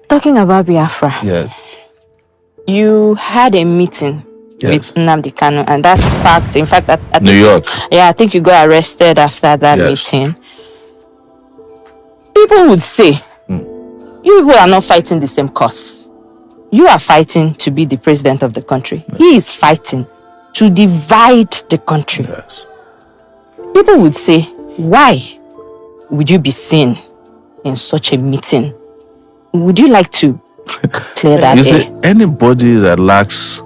Talking about Biafra. Yes. You had a meeting with Nnamdi Kanu, and that's fact. In fact, at New York. Yeah, I think you got arrested after that meeting. People would say, you people are not fighting the same cause. You are fighting to be the president of the country. Yes. He is fighting to divide the country. Yes. People would say, why would you be seen in such a meeting? Would you like to clear that See, anybody that lacks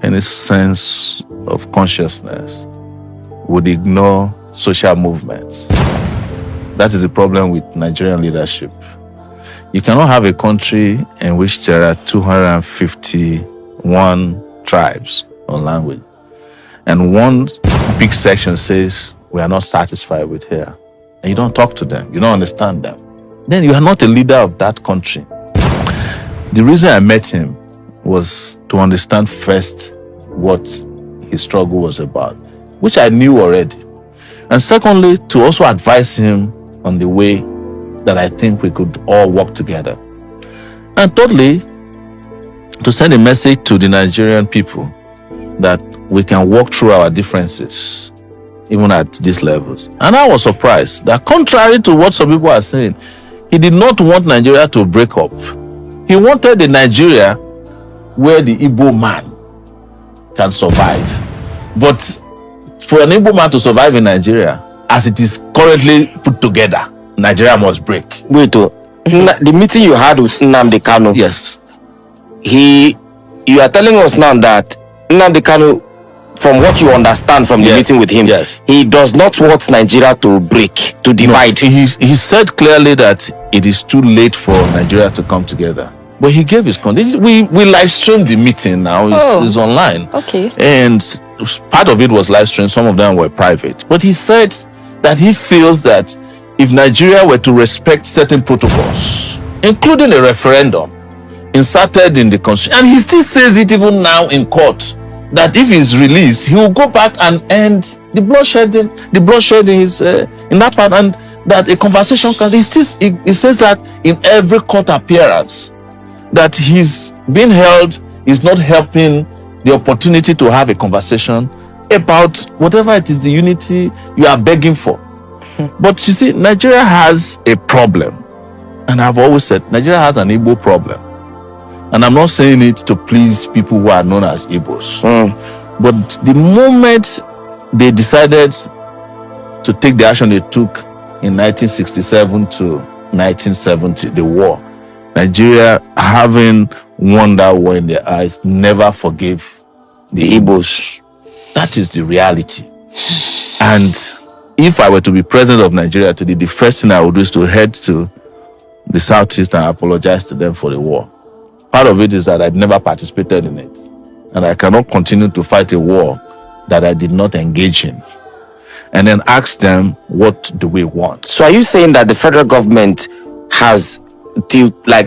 any sense of consciousness would ignore social movements. That is the problem with Nigerian leadership. You cannot have a country in which there are 251 tribes or languages, and one big section says, we are not satisfied with here, and you don't talk to them, you don't understand them. Then you are not a leader of that country. The reason I met him was to understand first what his struggle was about, which I knew already. And secondly, to also advise him on the way that I think we could all work together. And thirdly, to send a message to the Nigerian people that we can work through our differences, even at these levels. And I was surprised that, contrary to what some people are saying, he did not want Nigeria to break up. He wanted a Nigeria where the Igbo man can survive. But for an Igbo man to survive in Nigeria, as it is currently put together, Nigeria must break. Wait, the meeting you had with Nnamdi Kanu. Yes. You are telling us now that Nnamdi Kanu, from what you understand from the meeting with him, he does not want Nigeria to break, to divide. No, he said clearly that it is too late for Nigeria to come together. But he gave his conditions. We live streamed the meeting now. It's online. Okay. And part of it was live streamed. Some of them were private. But he said that he feels that if Nigeria were to respect certain protocols, including a referendum inserted in the constitution, and he still says it even now in court, that if he's released, he will go back and end the bloodshedding is in that part, and that a conversation can. He says that in every court appearance, that he's being held is not helping the opportunity to have a conversation about whatever it is, the unity you are begging for. But you see, Nigeria has a problem, and I've always said Nigeria has an Igbo problem. And I'm not saying it to please people who are known as Igbos. But the moment they decided to take the action they took in 1967 to 1970, the war, Nigeria, having won that war in their eyes, never forgave the Igbos. That is the reality. And if I were to be president of Nigeria today, the first thing I would do is to head to the Southeast and apologize to them for the war. Part of it is that I'd never participated in it, and I cannot continue to fight a war that I did not engage in. And then ask them, what do we want? So are you saying that the federal government has,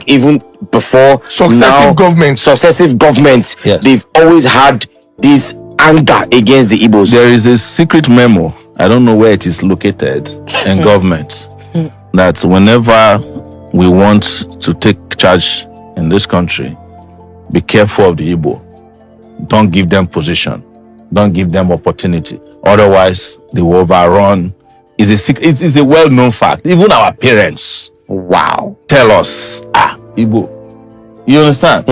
even before successive governments, they've always had this anger against the Igbos? There is a secret memo, I don't know where it is located, in government, that whenever we want to take charge in this country, be careful of the Igbo. Don't give them position. Don't give them opportunity. Otherwise, they will overrun. It's a well-known fact. Even our parents, tell us, Igbo. You understand?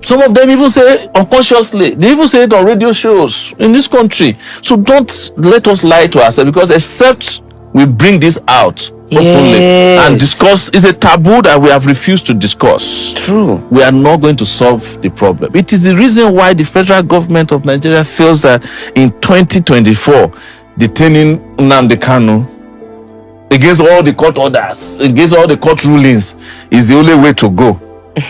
Some of them even say it unconsciously. They even say it on radio shows in this country. So don't let us lie to ourselves, because except we bring this out openly and discuss, it's a taboo that we have refused to discuss. True. We are not going to solve the problem. It is the reason why the federal government of Nigeria feels that in 2024, detaining Nnamdi Kanu against all the court orders, against all the court rulings, is the only way to go.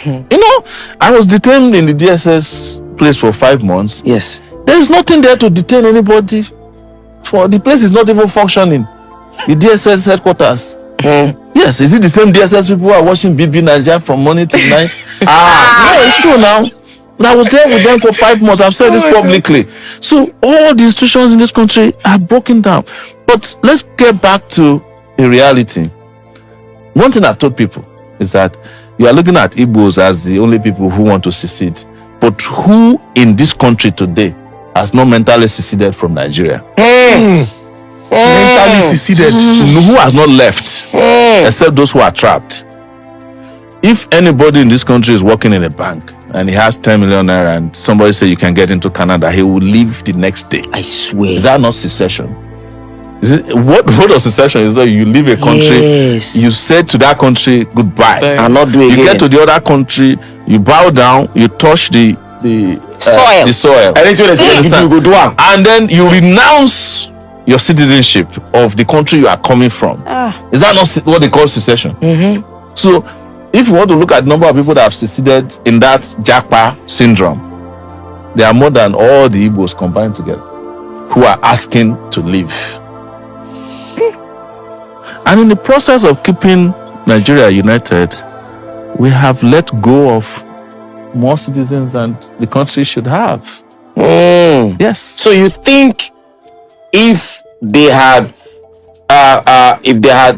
You know, I was detained in the DSS place for 5 months. Yes. There is nothing there to detain anybody for. The place is not even functioning. The DSS headquarters. Yes, is it the same DSS people who are watching BB Nigeria from morning to night? No, it's true now. I was there with them for 5 months. I've said this publicly. So all the institutions in this country are broken down. But let's get back to a reality. One thing I've told people is that you are looking at Igbos as the only people who want to secede. But who in this country today has not mentally seceded from Nigeria? Mentally seceded. Who has not left? Except those who are trapped. If anybody in this country is working in a bank and he has 10 million naira and somebody say you can get into Canada, he will leave the next day. I swear. Is that not secession? Is it what of secession is that you leave a country, yes, you say to that country goodbye and not do it you again. Get to the other country, you bow down, you touch the soil, and then you renounce your citizenship of the country you are coming from. Is that not what they call secession? So if you want to look at the number of people that have seceded in that Japa syndrome, there are more than all the Igbos combined together who are asking to leave. And in the process of keeping Nigeria united, we have let go of more citizens than the country should have. Yes. So you think if they had,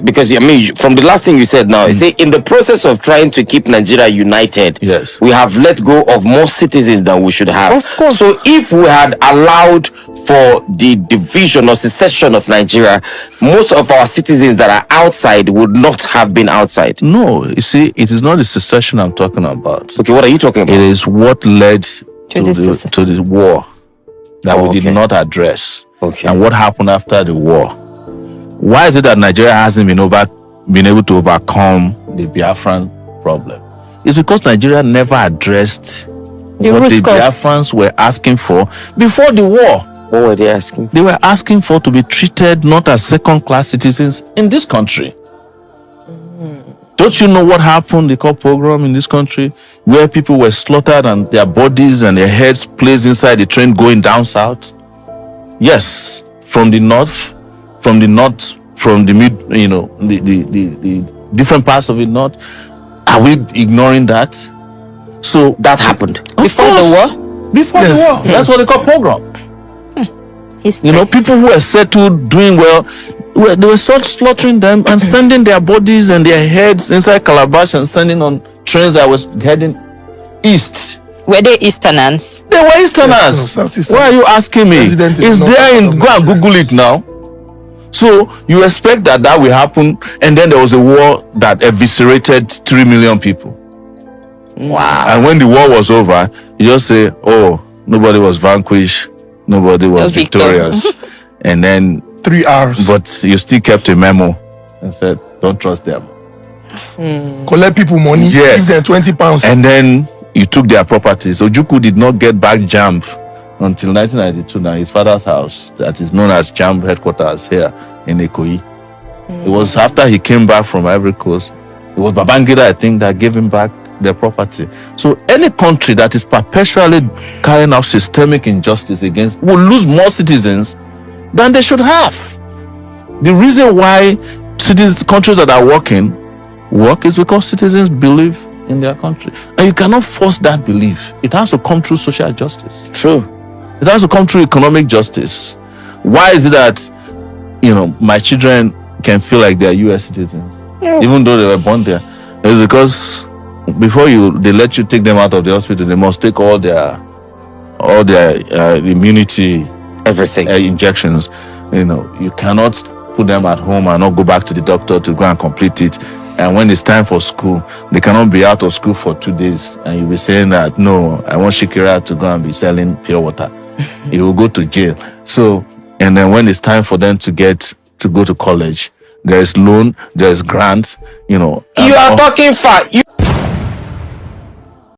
because I mean, from the last thing you said now, you say in the process of trying to keep Nigeria united, yes, we have let go of more citizens than we should have. Of course. So if we had allowed for the division or secession of Nigeria, most of our citizens that are outside would not have been outside. No, you see, it is not the secession I'm talking about. Okay, what are you talking about? It is what led to the war that we did not address. Okay. And what happened after the war. Why is it that Nigeria hasn't been able to overcome the Biafran problem? It's because Nigeria never addressed what the Biafrans were asking for before the war. What were they asking? They were asking for to be treated not as second-class citizens in this country. Don't you know what happened, the called pogrom in this country, where people were slaughtered and their bodies and their heads placed inside the train going down south? Yes, from the north, from the mid, the different parts of the north. Are we ignoring that? So that happened before the war. Before the war, that's what they call pogrom. People who were settled, doing well, they were slaughtering them and sending their bodies and their heads inside calabash and sending on trains that was heading east. Were they Easterners? They were Easterners. Yes, why are you asking me? It's there in, go and Google it now. So you expect that will happen, and then there was a war that eviscerated 3 million people. Wow. And when the war was over, you just say, oh, nobody was vanquished, nobody was victorious. And then 3 hours. But you still kept a memo and said, don't trust them. Collect people money, yes, give them 20 pounds. And then you took their properties. Ojukwu did not get back JAMB until 1992. Now his father's house, that is known as JAMB headquarters here in Ikoyi. It was after he came back from Ivory Coast. It was Babangida, I think, that gave him back their property. So any country that is perpetually carrying out systemic injustice against will lose more citizens than they should have. The reason why countries that are work is because citizens believe in their country, and you cannot force that belief. It has to come through social justice. True. It has to come through economic justice. Why is it that my children can feel like they are US citizens even though they were born there? It's because before they let you take them out of the hospital, they must take all their immunity, everything, injections. You cannot put them at home and not go back to the doctor to go and complete it. And when it's time for school, they cannot be out of school for 2 days, and you'll be saying that, no, I want Shikira to go and be selling pure water. He will go to jail. So, and then when it's time for them to go to college, there is loan, there is grant, You are talking far.